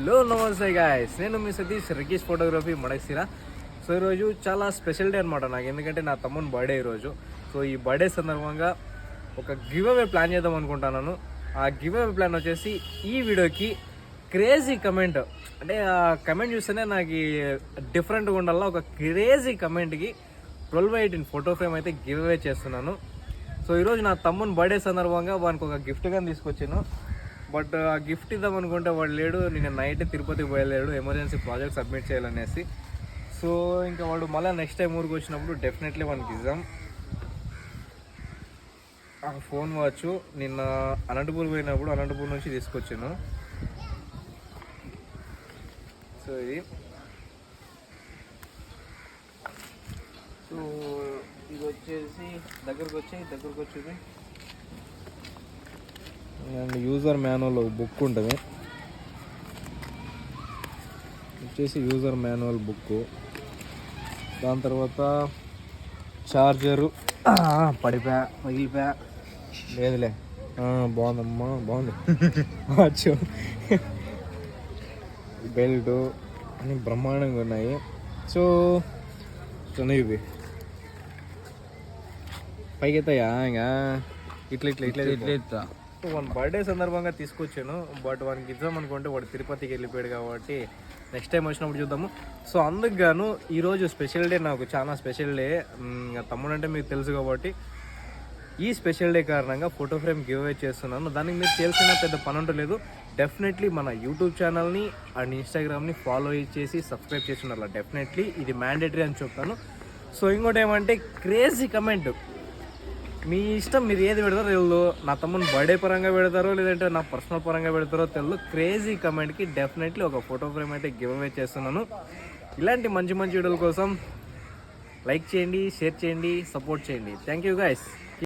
Hello నమస్తే guys, నేను మీ Satish రికీష్ photography Madakasira. So ఈరోజు చాలా స్పెషల్ డే అనమాట నాకు, ఎందుకంటే నా తమ్ముని బర్త్డే ఈరోజు. సో ఈ బర్త్డే సందర్భంగా ఒక గివ్ అవే ప్లాన్ చేద్దాం అనుకుంటున్నాను. ఆ గివ్ అవే ప్లాన్ వచ్చేసి ఈ వీడియోకి క్రేజీ కమెంట్, అంటే ఆ కమెంట్ చూస్తేనే నాకు డిఫరెంట్గా ఉండాలా. ఒక క్రేజీ కమెంట్కి 12x18 ఫోటో ఫ్రేమ్ అయితే గివ్ అవే చేస్తున్నాను. సో ఈరోజు నా తమ్ముని బర్త్డే సందర్భంగా వానికి ఒక గిఫ్ట్ కానీ తీసుకొచ్చాను. బట్ ఆ గిఫ్ట్ ఇద్దాం అనుకుంటే వాడు లేడు. నేను నైట్ తిరుపతికి పోయలేడు, ఎమర్జెన్సీ ప్రాజెక్ట్ సబ్మిట్ చేయాలనేసి. సో ఇంకా వాడు మళ్ళీ నెక్స్ట్ టైం ఊరికి వచ్చినప్పుడు డెఫినెట్లీ వానికి ఇద్దాం. ఆ ఫోన్ వాచ్ నిన్న అనంతపూర్ పోయినప్పుడు అనంతపూర్ నుంచి తీసుకొచ్చాను. సో ఇది వచ్చేసి దగ్గరకు వచ్చేది అండ్ యూజర్ మాన్యువల్ బుక్ ఉంటుంది. వచ్చేసి యూజర్ మాన్యువల్ బుక్, దాని తర్వాత చార్జరు పగిలిపోయా లేదులే, బాగుందమ్మా బాగుంది. వాచ్, బెల్ట్ అన్నీ బ్రహ్మాండంగా ఉన్నాయి. సో ఇవి పైకి ఎత్తాయా ఇంకా ఇట్లా వన్ బర్త్డే సందర్భంగా తీసుకొచ్చాను. బట్ వానికి ఇద్దాం అనుకుంటే వాడు తిరుపతికి వెళ్ళిపోయాడు కాబట్టి నెక్స్ట్ టైం వచ్చినప్పుడు చూద్దాము. సో అందుకు గాను ఈరోజు స్పెషల్ డే, నాకు చాలా స్పెషల్ డే. తమ్ముడు అంటే మీకు తెలుసు కాబట్టి ఈ స్పెషల్ డే కారణంగా ఫోటో ఫ్రేమ్ గివ్ అవే చేస్తున్నాను. దానికి మీరు చేయాల్సిన పెద్ద పని ఉండలేదు. డెఫినెట్లీ మన యూట్యూబ్ ఛానల్ని అండ్ ఇన్స్టాగ్రామ్ని ఫాలో చేసి సబ్స్క్రైబ్ చేసి ఉండాలి. డెఫినెట్లీ ఇది మ్యాండేటరీ అని చెప్తాను. సో ఇంకోటి ఏమంటే క్రేజీ కమెంట్, మీ ఇష్టం, మీరు ఏది పెడతారో తెలియదు. నా తమ్ముని బర్త్డే పరంగా పెడతారో లేదంటే నా పర్సనల్ పరంగా పెడతారో తెలియదు. క్రేజీ కమెంట్కి డెఫినెట్లీ ఒక ఫోటో ఫ్రేమ్ అయితే గివ్ అవే చేస్తున్నాను. ఇలాంటి మంచి మంచి వీడియోల కోసం లైక్ చేయండి, షేర్ చేయండి, సపోర్ట్ చేయండి. Thank you guys.